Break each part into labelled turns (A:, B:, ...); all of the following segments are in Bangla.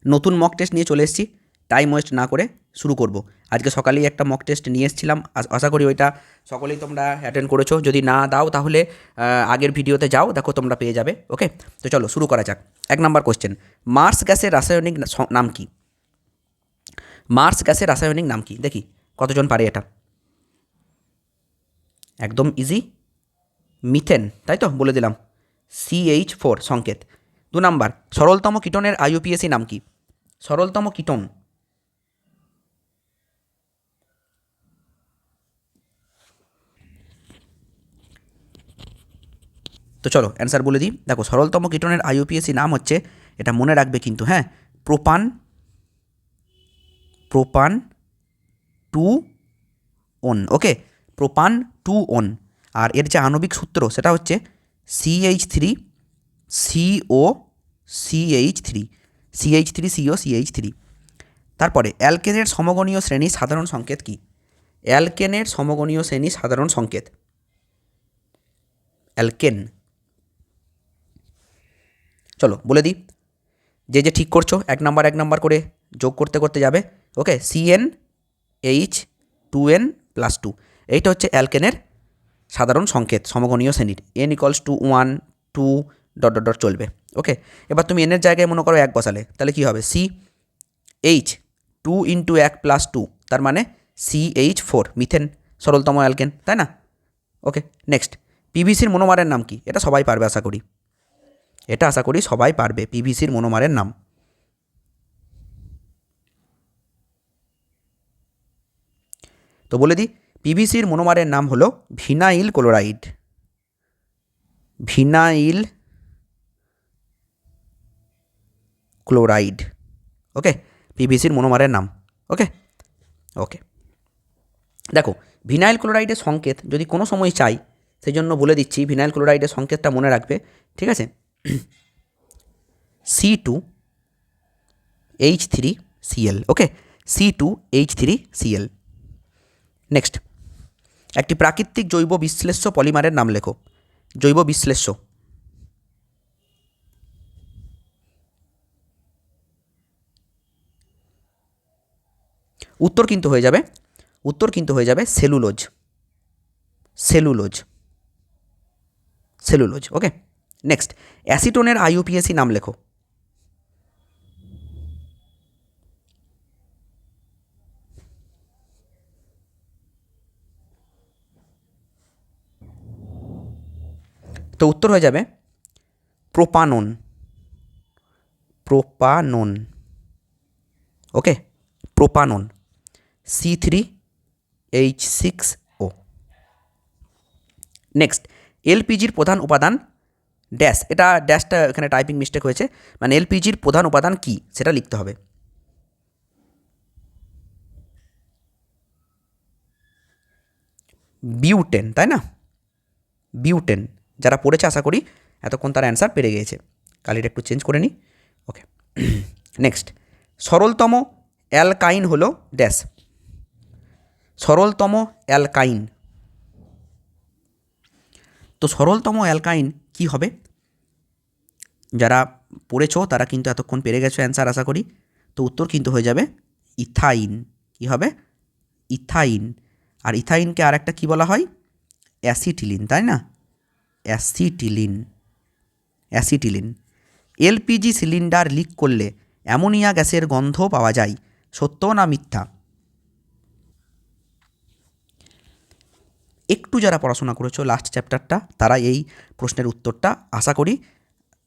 A: নতুন মক টেস্ট নিয়ে চলে এসেছি, টাইম ওয়েস্ট না করে শুরু করব। আজকে সকালেই একটা মক টেস্ট নিয়ে এসেছিলাম, আশা করি ওইটা সকলেই তোমরা অ্যাটেন্ড করেছো। যদি না দাও তাহলে আগের ভিডিওতে যাও, দেখো তোমরা পেয়ে যাবে। ওকে, তো চলো শুরু করা যাক। 1 নম্বর কোশ্চেন, মার্স গ্যাসের রাসায়নিক নাম কি? মার্স গ্যাসের রাসায়নিক নাম কি? দেখি কতজন পারে এটা। একদম ইজি, মিথেন, তাই তো বলে দিলাম, CH4 সংকেত। 2 নম্বর, সরলতম কীটনের IUPAC নাম কি? সরলতম কীটন। তো চলো অ্যান্সার বলে দিই। দেখো সরলতম কীটনের IUPAC নাম হচ্ছে, এটা মনে রাখবে কিন্তু, হ্যাঁ, প্রোপান প্রোপান 2 ওকে, প্রোপান 2 আর এর যে আণবিক সূত্র সেটা হচ্ছে CH3CO CH3CO তারপরে অ্যালকেনের সমগণীয় শ্রেণীর সাধারণ সংকেত কি? অ্যালকেনের সমগণীয় শ্রেণীর সাধারণ সংকেত অ্যালকেন। চলো বলে দিই, যে ঠিক করছো 1 নম্বর করে যোগ করতে করতে যাবে। ওকে, CnH2n+2, এইটা হচ্ছে অ্যালকেনের সাধারণ সংকেত সমগণীয় শ্রেণীর। n=1 2 ... চলবে। ওকে, এবার তুমি এনের জায়গায় মনে করো 1 বসালে, তাহলে কী হবে? CH 2 × 1 + 2, তার মানে CH4, মিথেন, সরলতম অ্যালকেন, তাই না? ওকে, নেক্সট, পিভিসির মনোমারের নাম কি? এটা সবাই পারবে আশা করি, এটা আশা করি সবাই পারবে, পিভিসির মনোমারের নাম। তো বলে দিই, পিভিসির মনোমারের নাম হলো ভিনাইল ক্লোরাইড। ভিনাইল ক্লোরাইড, ওকে, পিভিসির মনোমারের নাম। ওকে ওকে, দেখো ভিনাইল ক্লোরাইডের সংকেত যদি কোনো সময় চাই, সেই জন্য বলে দিচ্ছি, ভিনাইল ক্লোরাইডের সংকেতটা মনে রাখবে, ঠিক আছে? C2H3Cl, ওকে, C2H3Cl। নেক্সট, একটি প্রাকৃতিক জৈব বিশ্লেষ্য পলিমারের নাম লেখো। জৈব বিশ্লেষ্য, উত্তর কিন্তু হয়ে যাবে সেলুলোজ। সেলুলোজ, ওকে। নেক্সট, অ্যাসিটোনের IUPAC নাম লেখো। তো উত্তর হয়ে যাবে প্রোপানন। ওকে, প্রোপানন, C3H6O। নেক্সট, LPGর প্রধান উপাদান ড্যাশ, এটা ড্যাশটা এখানে টাইপিং মিস্টেক হয়েছে, মানে LPGর প্রধান উপাদান কি সেটা লিখতে হবে। বিউটেন, তাই না? বিউটেন, যারা পড়েছে আশা করি এতক্ষণ তার অ্যান্সার পেরে গিয়েছে। কালিটা একটু চেঞ্জ করে নিই। ওকে, নেক্সট, সরলতম অ্যালকাইন হলো ড্যাশ। সরলতম অ্যালকাইন, তো সরলতম অ্যালকাইন কি হবে? যারা পড়েছো তারা কিন্তু এতক্ষণ পেরে গেছো অ্যান্সার আশা করি। তো উত্তর কিন্তু হয়ে যাবে ইথাইন। কি হবে? ইথাইন। আর ইথাইনকে আর একটা কী বলা হয়? অ্যাসিটিলিন, তাই না? অ্যাসিটিলিন। LPG সিলিন্ডার লিক করলে অ্যামোনিয়া গ্যাসের গন্ধ পাওয়া যায়, সত্য না মিথ্যা? একটু যারা পড়াশোনা করেছো লাস্ট চ্যাপ্টারটা, তারা এই প্রশ্নের উত্তরটা আশা করি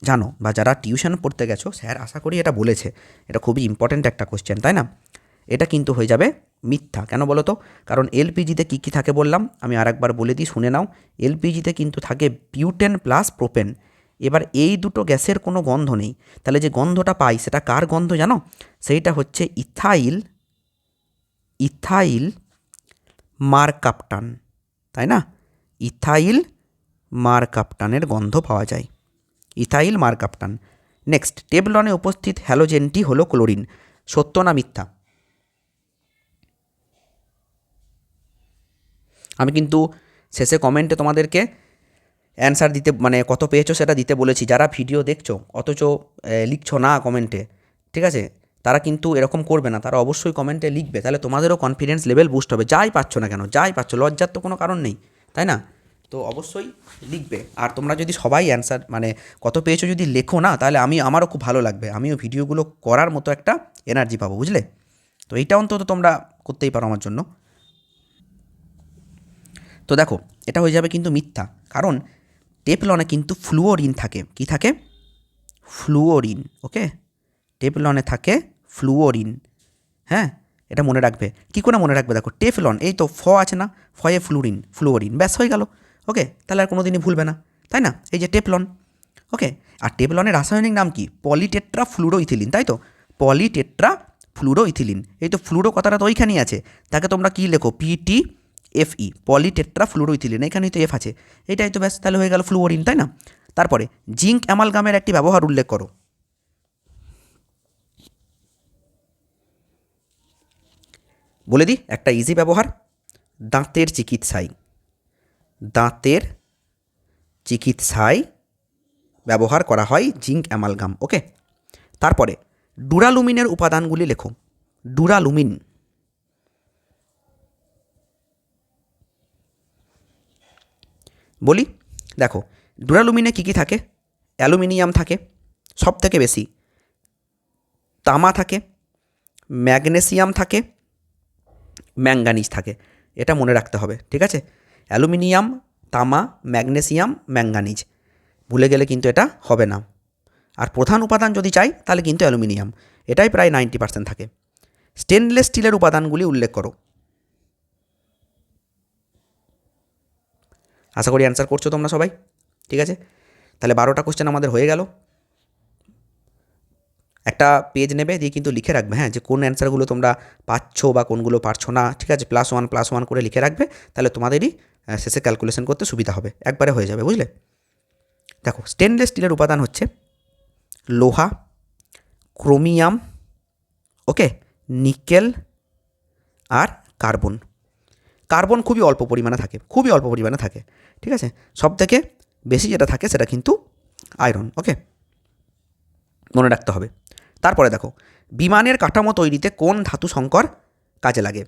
A: জানো, বা যারা টিউশন পড়তে গেছো স্যার আশা করি এটা বলেছে। এটা খুবই ইম্পর্ট্যান্ট একটা কোশ্চেন, তাই না? এটা কিন্তু হয়ে যাবে মিথ্যা। কেন বলো তো? কারণ LPGতে কী কী থাকে বললাম, আমি আরেকবার বলে দিই, শুনে নাও। LPGতে কিন্তু থাকে বিউটেন প্লাস প্রোপেন। এবার এই দুটো গ্যাসের কোনো গন্ধ নেই, তাহলে যে গন্ধটা পাই সেটা কার গন্ধ জানো? সেইটা হচ্ছে ইথাইল মারকাপটান, তাই না? ইথাইল মারকাপটানের গন্ধ পাওয়া যায়, ইথাইল মারকাপটান। নেক্সট, টেবলনে উপস্থিত হ্যালোজেনটি হলো ক্লোরিন, সত্য না মিথ্যা? আমি কিন্তু শেষে কমেন্টে তোমাদেরকে অ্যান্সার দিতে, মানে কত পেয়েছো সেটা দিতে বলেছি। যারা ভিডিও দেখছো অথচ লিখছো না কমেন্টে, ঠিক আছে? তারা কিন্তু এরকম করবে না, তারা অবশ্যই কমেন্টে লিখবে, তাহলে তোমাদেরও কনফিডেন্স লেভেল বুস্ট হবে। যাই পাচ্ছ না কেন, যাই পাচ্ছ, লজ্জার তো কোনো কারণ নেই, তাই না? তো অবশ্যই লিখবে। আর তোমরা যদি সবাই অ্যান্সার মানে কত পেয়েছো যদি লেখো না, তাহলে আমারও খুব ভালো লাগবে, আমিও ভিডিওগুলো করার মতো একটা এনার্জি পাবো, বুঝলে? তো এইটা অন্তত তোমরা করতেই পারো আমার জন্য। তো দেখো, এটা হয়ে যাবে কিন্তু মিথ্যা, কারণ টেফলনে কিন্তু ফ্লুওরিন থাকে। কি থাকে? ফ্লুওরিন। ওকে, টেফলনে থাকে ফ্লুওরিন। হ্যাঁ, এটা মনে রাখবে। কী করে মনে রাখবে? দেখো, টেফলন, এই তো ফ আছে না, ফয়ে ফ্লুওরিন, ব্যাস হয়ে গেল। ওকে, তাহলে আর কোনো দিনই ভুলবে না, তাই না? এই যে টেফলন। ওকে, আর টেফলনের রাসায়নিক নাম কি? পলিটেট্রা ফ্লুরোইথিলিন, তাই তো? পলিটেট্রা ফ্লুরোইথিলিন। এই তো ফ্লুরো কথাটা তো ওইখানেই আছে, তাকে তোমরা কী লেখো? PTFE, পলিটেট্রা ফ্লুরোইথিলিন, এখানেই তো এফ আছে, এটাই তো ব্যাস, তাহলে হয়ে গেল ফ্লুওরিন, তাই না? তারপরে জিঙ্ক অ্যামালগামের একটি ব্যবহার উল্লেখ করো। বলে দিই একটা ইজি ব্যবহার, দাঁতের চিকিৎসায়, দাঁতের চিকিৎসায় ব্যবহার করা হয় জিঙ্ক অ্যামালগাম। ওকে, তারপরে ডুরালুমিনের উপাদানগুলি লেখো। ডুরালুমিন, বলি, দেখো ডুরালুমিনে কী কী থাকে? অ্যালুমিনিয়াম থাকে সব থেকে বেশি, তামা থাকে, ম্যাগনেসিয়াম থাকে, ম্যাঙ্গানিজ থাকে। এটা মনে রাখতে হবে, ঠিক আছে? অ্যালুমিনিয়াম, তামা, ম্যাগনেসিয়াম, ম্যাঙ্গানিজ, ভুলে গেলে কিন্তু এটা হবে না। আর প্রধান উপাদান যদি চাই তাহলে কিন্তু অ্যালুমিনিয়াম, এটাই প্রায় 90% থাকে। স্টেনলেস স্টিলের উপাদানগুলি উল্লেখ করো। আশা করি অ্যান্সার করছো তোমরা সবাই, ঠিক আছে? তাহলে 12টা কোশ্চেন আমাদের হয়ে গেল। একটা পেজ নেবে, দিয়ে কিন্তু লিখে রাখবে, হ্যাঁ, যে কোন অ্যান্সারগুলো তোমরা পাচ্ছ বা কোনগুলো পারছো না, ঠিক আছে? +1 করে লিখে রাখবে, তাহলে তোমাদেরই শেষে ক্যালকুলেশন করতে সুবিধা হবে, একবারে হয়ে যাবে, বুঝলে? দেখো, স্টেনলেস স্টিলের উপাদান হচ্ছে লোহা, ক্রোমিয়াম, ওকে, নিকেল আর কার্বন। কার্বন খুবই অল্প পরিমাণে থাকে, খুবই অল্প পরিমাণে থাকে, ঠিক আছে? সব থেকে বেশি যেটা থাকে সেটা কিন্তু আয়রন। ওকে, মনে রাখতে হবে। তারপরে দেখো, বিমানের কাঠামো তৈরিতে কোন ধাতু সংকর কাজে লাগে?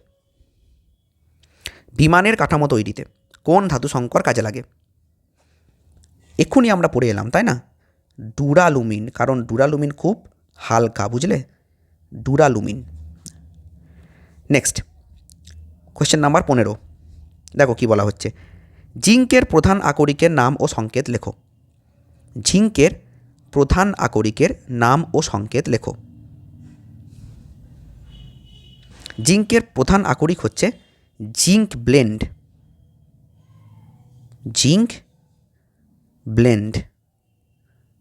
A: বিমানের কাঠামো তৈরিতে কোন ধাতু সংকর কাজে লাগে? এক্ষুনি আমরা পড়ে এলাম, তাই না? ডুরালুমিন, কারণ ডুরালুমিন খুব হালকা, বুঝলে? ডুরালুমিন। নেক্সট কোয়েশ্চেন নাম্বার 15, দেখো কি বলা হচ্ছে, জিঙ্কের প্রধান আকরিকের নাম ও সংকেত লেখো। জিঙ্কের প্রধান আকরিকের নাম ও সংকেত লেখো। জিঙ্কের প্রধান আকরিক হচ্ছে জিঙ্ক ব্লেন্ড, জিঙ্ক ব্লেন্ড,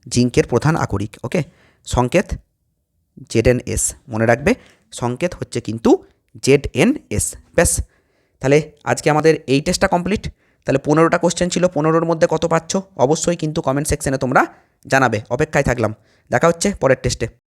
A: জিঙ্কের প্রধান আকরিক। ওকে, সংকেত ZnS, মনে রাখবে, সংকেত হচ্ছে কিন্তু ZnS। ব্যাস, তাহলে আজকে আমাদের এই টেস্টটা কমপ্লিট। তাহলে 15টা কোশ্চেন ছিল, 15-র মধ্যে কত পাচ্ছ অবশ্যই কিন্তু কমেন্ট সেকশনে তোমরা জানাবে, অপেক্ষায় থাকলাম। দেখা হচ্ছে পরের টেস্টে।